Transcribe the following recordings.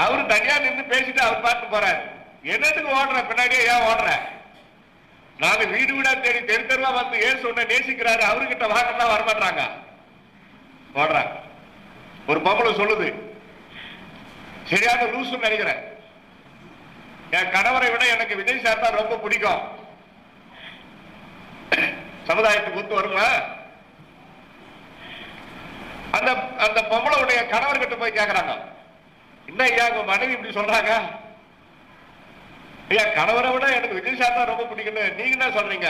அவரு தனியா நின்று பேசிட்டு அவர் பார்த்து போறாரு. என்னத்துக்கு ஓடுற பின்னாடியே ஏன் ஓடுற? நாங்க வீடு வீடா தேடி தெரு தெருவா வந்து ஏன் சொன்ன நேசிக்கிறாரு, அவர்கிட்ட வாங்கலாம் வரமாட்டாங்க, ஓடுறாங்க. ஒரு பொம்பளை சொல்லுது, சரியான லூசு நினைக்கிறேன், என் கணவரை விட எனக்கு விஜய் சார் தான் ரொம்ப பிடிக்கும். சமுதாயத்துக்கு ஒத்து வருமா? அந்த அந்த பொம்பளையுடைய கணவர்கிட்ட போய் கேட்கிறாங்க, என்ன ஐயா உங்க மனைவி இப்படி சொல்றாங்க? ஐயா கணவரை விட எனக்கு விஜய் சார் தான் ரொம்ப பிடிக்கும்னு நீங்க என்ன சொல்றீங்க?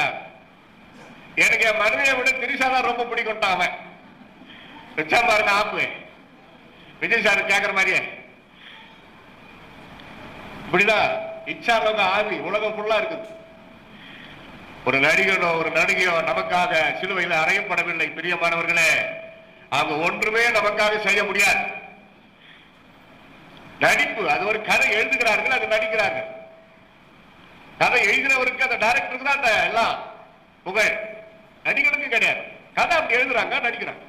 எனக்கு என் மனைவியை விட திரிஷா தான் ரொம்ப பிடிக்கும். வச்சா பாருங்க ஆப்பு விஜய் சார் கேட்கிற மாதிரியே. இப்படிதான் இச்சாரவங்க ஆவி உலகம் ஃபுல்லா இருக்குது. ஒரு நடிகனோ ஒரு நடிகையோ நமக்காக சிலுவையில் அறையப்படவில்லை. பிரியமானவர்களே, அவங்க ஒன்றுமே நமக்காக செய்ய முடியாது. நடிப்பு அது ஒரு கதை எழுதுகிறார்கள், அது நடிக்கிறார்கள். கதை எழுதினவருக்கு அந்த டைரக்டருக்கு தான் அந்த எல்லாம் புகழ், நடிகனுக்கு கிடையாது. கதை அப்படி எழுதுறாங்க, நடிக்கிறாங்க.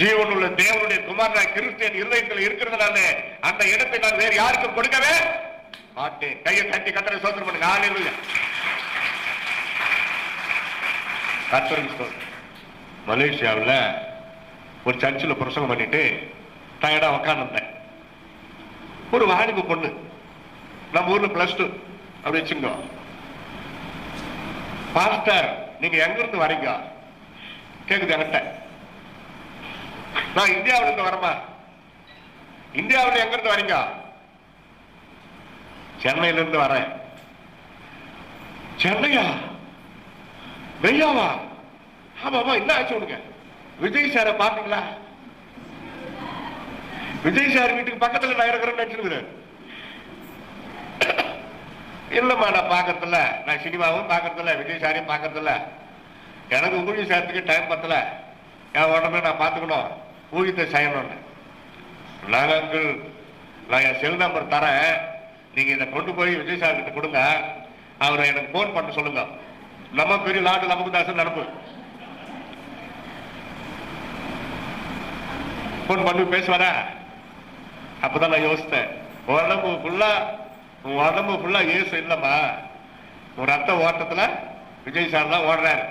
ஜீவனுள்ள தேவனுடைய குமாரனாய் கிறிஸ்டியன் இருதயத்தில் இருக்கிறதுனால அந்த இடத்தை நான் வேறு யாருக்கும் கொடுக்கவே மாட்டேன். கையை கட்டி கத்தரை சோதனை பண்ணுங்க. ஹல்லேலூயா. மலேசியாவில் ஒரு சர்ச்சில் பிரசங்கம் பண்ணிட்டு டயர்டா உட்காந்துருந்தேன். ஒரு வாலிப பொண்ணு, நம்ம ஊர்ல +2 அப்படி வச்சுங்க. பாஸ்டர் நீங்க எங்க இருந்து வரீங்க கேக்குது என்கிட்ட. நான் இந்தியாவில இருந்து வரமா. இந்தியாவில எங்க இருந்து வரீங்க? சென்னையில இருந்து வரேன். சென்னையா? வெய்யாவா? ஆமாமா. என்ன ஆச்சு உனக்கு? விஜய் சார பாத்தீங்களா? விஜய் சார் வீட்டுக்கு பக்கத்துல நான் இருக்கிறேன்னு நினைச்சிருக்கிறேன். இல்லம்மா நான் பாக்கறதில்ல, நான் சினிமாவும் பாக்கறதில்ல, விஜய் சாரையும் பாக்கறதில்ல, எனக்கு ஊழியம் செய்யறதுக்கு டைம் பத்தல, என் உடம்புல நான் பாத்துக்கணும், ஊழியத்தை செய்யணும்னு. நாங்க அங்கிள் நான் என் செல் நம்பர் தரேன், நீங்க இதை கொண்டு போய் விஜய் சார் கிட்ட கொடுங்க, அவரை எனக்கு போன் பண்ண சொல்லுங்க, நம்ம பெரிய லாடு நமக்கு தாசன் நடப்பு. போன் பண்ணி பேசுவாரா? அப்பதான் நான் யோசித்தேன், உடம்பு ஃபுல்லா ஏசு இல்லம்மா, ஒரு ரத்த ஓட்டத்துல விஜய் சார் தான் ஓடுறாரு.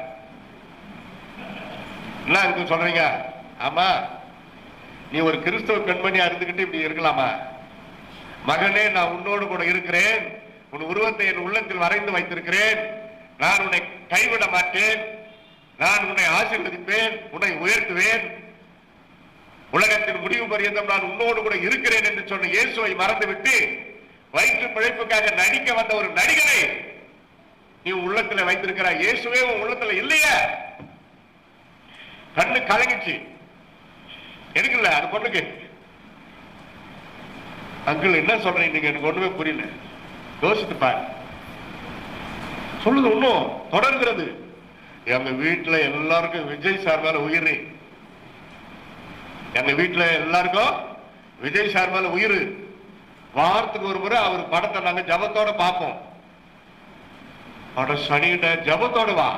என்ன இருக்கு சொல்றீங்க? ஆமா, நீ ஒரு கிறிஸ்தவ பெண்மணியா இருந்துகிட்டு இப்படி இருக்கலாமா? மகனே நான் உன்னோடு கூட இருக்கிறேன், உன் உருவத்தை என் உள்ளத்தில் வரைந்து வைத்திருக்கிறேன், நான் உன்னை கைவிட மாட்டேன், நான் உன்னை ஆசீர்வதிப்பேன், உன்னை உயர்த்துவேன், உலகத்தின் முடிவு பரியந்தம் நான் உன்னோடு கூட இருக்கிறேன் என்று சொன்ன இயேசுவை மறந்துவிட்டு வயிற்று பிழைப்புக்காக நடிக்க வந்த ஒரு நடிகரை நீ உள்ளத்துல வைத்திருக்கிறாய். இயேசுவே உன் உள்ளத்துல இல்லையா? கண்ணு கலங்கிச்சு. இருக்குல்ல அது பொண்ணுக்கு. அங்கிள் என்ன சொல்றீங்க நீங்க? எனக்கு ஒண்ணுமே புரியல. யோசித்து பாரு. சொல்லுது இன்னும் தொடர்கிறது. எங்க வீட்டுல எல்லாருக்கும் விஜய் சார் மேல உயிர். எங்க வீட்டுல எல்லாருக்கும் விஜய் சார் மேல உயிர். வாரத்துக்கு ஒரு முறை அவர் படத்தை நாங்க ஜபத்தோட பார்ப்போம். சனிகிட்ட ஜபத்தோட வா.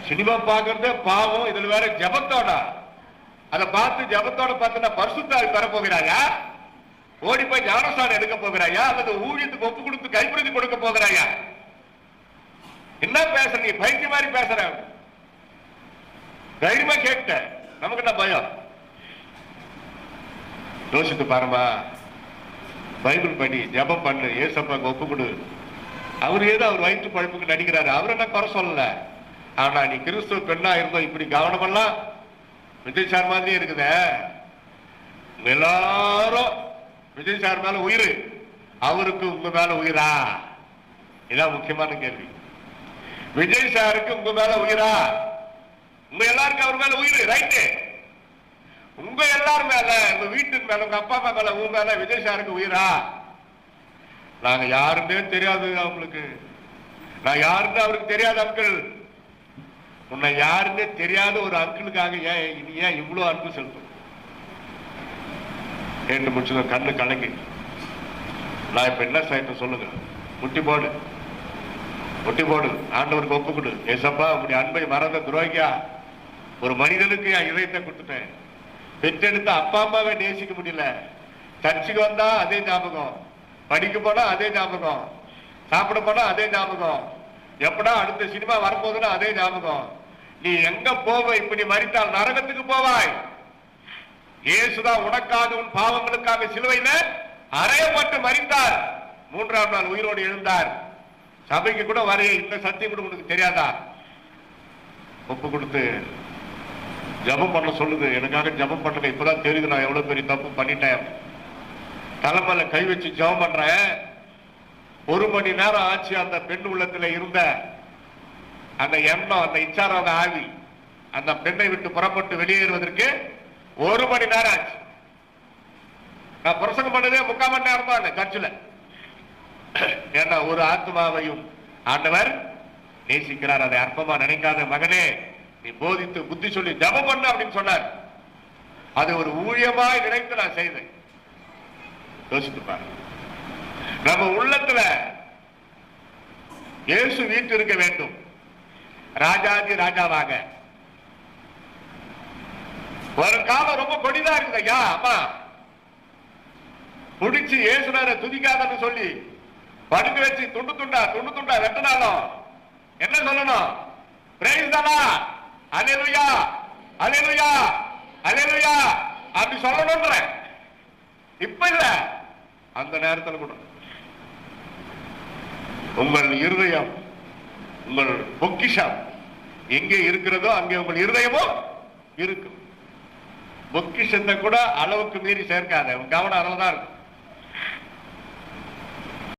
சினிமா பாக்குறதே பாவம், இதுல வேற ஜபத்தோட. அதை பார்த்து ஜபத்தோட பார்த்து பரிசுத்தாவி பெற போகிறாயா? ஓடி போய் ஞானஸ்தானம் எடுக்க போகிறாயா? அல்லது ஊழியத்துக்கு ஒப்பு கொடுத்து கைப்பிரதி கொடுக்க போகிறாயா? என்ன பேசுற நீ? பைத்திய மாதிரி பேசுற. தைரியமா கேட்ட, நமக்கு என்ன பயம்? யோசித்து பாருமா. பைபிள் படி, ஜபம் பண்ணு, ஏசப்பாக்கு ஒப்பு கொடு. அவர் ஏதோ அவர் வயிற்று பழப்புக்கு நடிக்கிறாரு, அவர் என்ன குறை சொல்லல. ஆனா நீ கிறிஸ்துவ பெண்ணா இருந்தோம் இப்படி கவனமெல்லாம் விஜய் சார் மாதிரி இருக்குத. எல்லாரும் விஜய் சார் மேல உயிர், அவருக்கு உங்க மேல உயிரா? இதான் முக்கியமான கேள்வி. விஜய் சாருக்கு உங்க மேல உயிரா? உங்க எல்லாருக்கும் அவர் மேல உயிர், ரைட்டு. உங்க எல்லாரும் மேல, உங்க வீட்டுக்கு மேல, உங்க அப்பா அம்மா மேல, உங்க மேல விஜய் சாருக்கு உயிரா? நாங்க யாருன்னே தெரியாது அவங்களுக்கு. நான் யாருன்னு அவருக்கு தெரியாது. அங்கிள், உன்னை யாருன்னே தெரியாத ஒரு அங்கிளுக்காக ஏன் இவ்வளவு அன்பு செலுத்தும்? கேட்டு முடிச்சு கண்ணு கலங்கி, நான் இப்ப என்ன செய்யணும் சொல்லுங்க? முட்டி போடு, முட்டி போடு, ஆண்டவருக்கு ஒப்பு கொடு. ஏசப்பா உங்களுடைய அன்பை மறந்த துரோகியா ஒரு மனிதனுக்கு என் இதயத்தை கொடுத்துட்டேன், பெற்றெடுத்த அப்பா அம்மாவை நேசிக்க முடியல. சர்ச்சுக்கு வந்தா அதே ஞாபகம், படிக்க போனா அதே ஞாபகம், சாப்பிட போனா அதே ஞாபகம், எப்படா அடுத்த சினிமா வரப்போகுதுன்னா அதே ஞாபகம். நீ எங்க போவ? இப்படி மரித்தால் நரகத்துக்கு போவாய். இயேசுதான் உனக்காக உன் பாவங்களுக்காக சிலுவையில அறையப்பட்டு மரித்தார், மூன்றாம் நாள் உயிரோடு எழுந்தார். சபைக்கு கூட வரைய இந்த சத்தியம் கூட உனக்கு தெரியாதா? ஒப்பு கொடுத்து ஜபம் பண்ண சொல்லுது. எனக்காக ஜபம் பண்ணுங்க, இப்பதான் தெரியுது நான் எவ்வளவு பெரிய தப்பு பண்ணிட்டேன். தலைமையில கை வச்சு ஜபம் பண்றேன். 1 மணி நேரம் ஆச்சு. அந்த பெண் உள்ளத்துல இருந்த அந்த எண்ணம், அந்த இச்சாராத ஆவி அந்த பெண்ணை விட்டு புறப்பட்டு வெளியேறுவதற்கு 1 மணி நேரம் ஆச்சு. நான் பிரசங்கம் பண்ணதே 3/4 மணி நேரம் தான் சர்ச்சில். ஏன்னா ஒரு ஆத்மாவையும் ஆண்டவர் நேசிக்கிறார். அதை அற்பமா நினைக்காத மகனே, நீ போதித்து புத்தி சொல்லி ஜபம் பண்ண அப்படின்னு சொன்னார். அது ஒரு ஊழியமாய் நினைத்து நான் செய்தேன். யோசித்து பாருங்க. நம்ம உள்ளத்துல இயேசு வீட்டு இருக்க வேண்டும், ராஜாதி ராஜாவாக. ஒரு காலம் ரொம்ப கொடிதா இருக்குது ஐயா. அம்மா புடிச்சு இயேசுனார துதிக்காதன்னு சொல்லி படுக்க வச்சு துண்டு துண்டா வெட்டினாலும் என்ன சொல்லணும்? பிரைஸ் தி லார்ட், அல்லேலூயா, அல்லேலூயா, அல்லேலூயா அப்படி சொல்லணும்ன்ற. இப்ப இல்ல, அந்த நேரத்தில் கூட உங்கள் இருதயம், உங்கள் பொக்கிஷம் எங்கே இருக்கிறதோ அங்கே உங்கள் இருதயமும் இருக்கும். பொக்கிஷத்தை கூட அளவுக்கு மீறி சேர்க்காத. கவனம் அதில் தான் இருக்கும்.